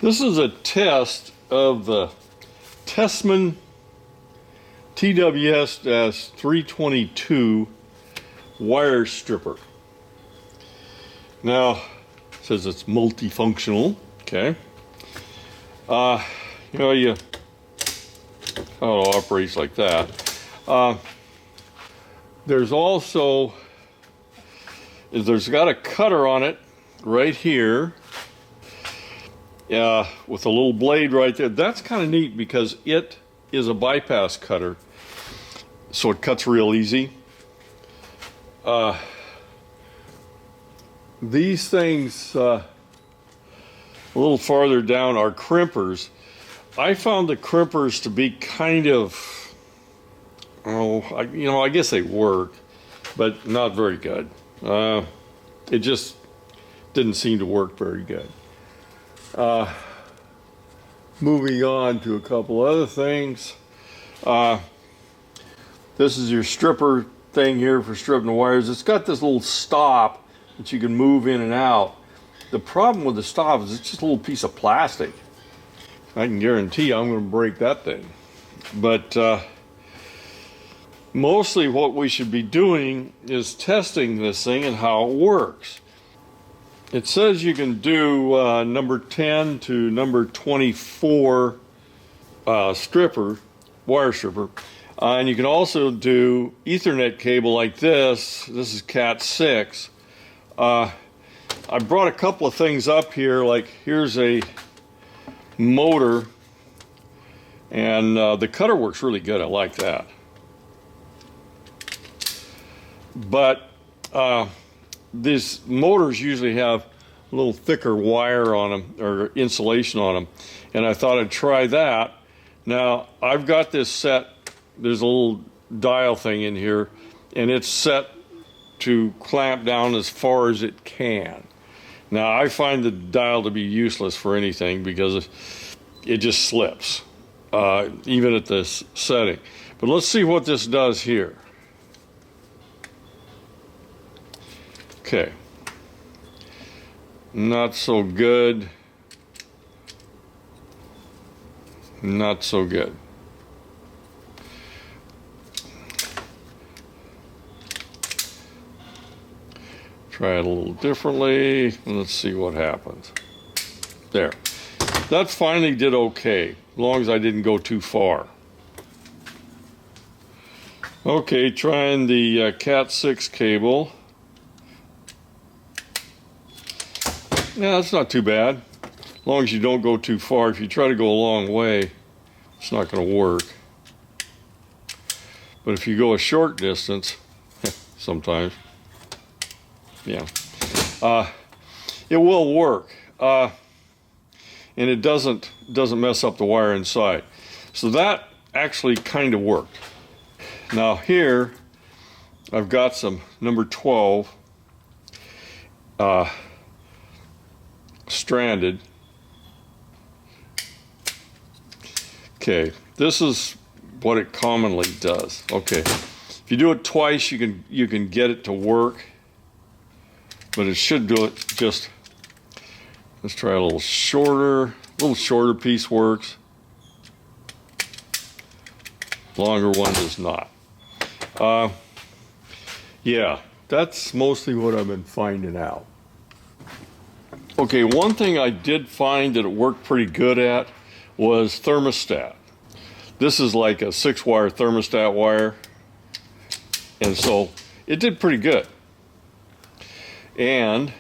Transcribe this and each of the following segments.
This is a test of the Tesmen TWS-322 wire stripper. Now, it says it's multifunctional, okay. How it operates like that. There's also, there's got a cutter on it right here. With a little blade right there. That's kind of neat because it is a bypass cutter, so it cuts real easy. These things a little farther down are crimpers. I found the crimpers to be kind of, I guess they work, but not very good. It just didn't seem to work very good. Moving on to a couple other things. This is your stripper thing here for stripping the wires. It's got this little stop that you can move in and out. The problem with the stop is it's just a little piece of plastic. I can guarantee you I'm going to break that thing. But mostly what we should be doing is testing this thing and how it works. It says you can do number 10 to number 24 wire stripper, and you can also do Ethernet cable like this. This is Cat 6. I brought a couple of things up here, like here's a motor, and the cutter works really good. I like that. But these motors usually have a little thicker wire on them, or insulation on them, and I thought I'd try that. Now I've got this set, there's a little dial thing in here, and it's set to clamp down as far as it can. Now I find the dial to be useless for anything because it just slips, even at this setting. But let's see what this does here. Okay, not so good, not so good. Try it a little differently, and let's see what happens. There, that finally did okay, as long as I didn't go too far. Okay, trying the Cat 6 cable. Yeah, that's not too bad, as long as you don't go too far. If you try to go a long way, it's not going to work. But if you go a short distance, sometimes, yeah, it will work, and it doesn't mess up the wire inside. So that actually kind of worked. Now here, I've got some number 12. Stranded. Okay, this is what it commonly does. Okay, if you do it twice, you can get it to work, but it should do it just. Let's try a little shorter. A little shorter piece works. Longer one does not. Yeah, that's mostly what I've been finding out. Okay, one thing I did find that it worked pretty good at was thermostat. This is like a 6-wire thermostat wire, and so it did pretty good. And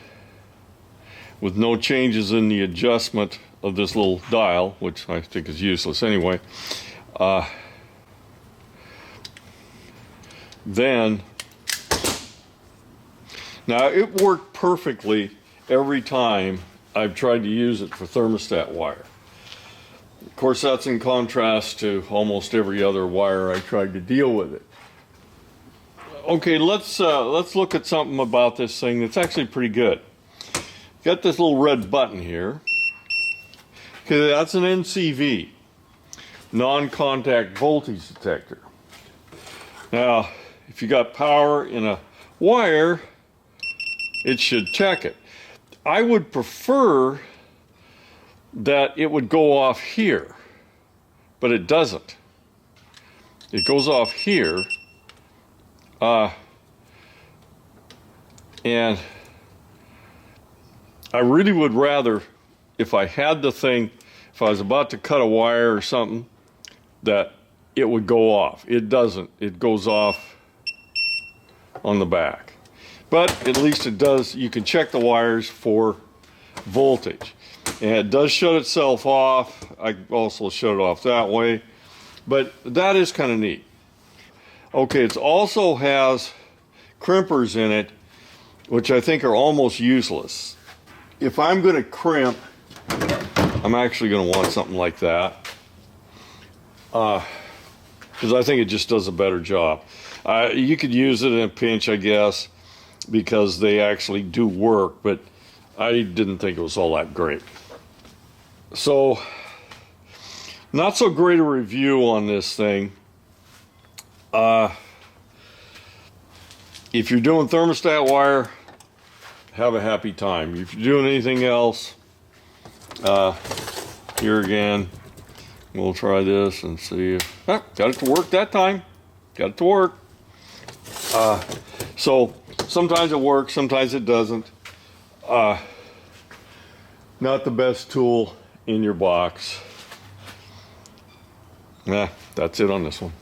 with no changes in the adjustment of this little dial, which I think is useless anyway, then, now it worked perfectly every time I've tried to use it for thermostat wire. Of course, that's in contrast to almost every other wire I tried to deal with it. Okay, let's look at something about this thing that's actually pretty good. Got this little red button here. Okay, that's an NCV, non-contact voltage detector. Now, if you got power in a wire, it should check it. I would prefer that it would go off here, but it doesn't. It goes off here, and I really would rather, if I had the thing, if I was about to cut a wire or something, that it would go off. It doesn't. It goes off on the back. But at least it does, you can check the wires for voltage. And it does shut itself off. I also shut it off that way. But that is kind of neat. Okay, it also has crimpers in it, which I think are almost useless. If I'm going to crimp, I'm actually going to want something like that. Because I think it just does a better job. You could use it in a pinch, I guess, because they actually do work, but I didn't think it was all that great. So, not so great a review on this thing. If you're doing thermostat wire, have a happy time. If you're doing anything else, here again, we'll try this and see if, got it to work that time. Got it to work. So sometimes it works, sometimes it doesn't. Not the best tool in your box. That's it on this one.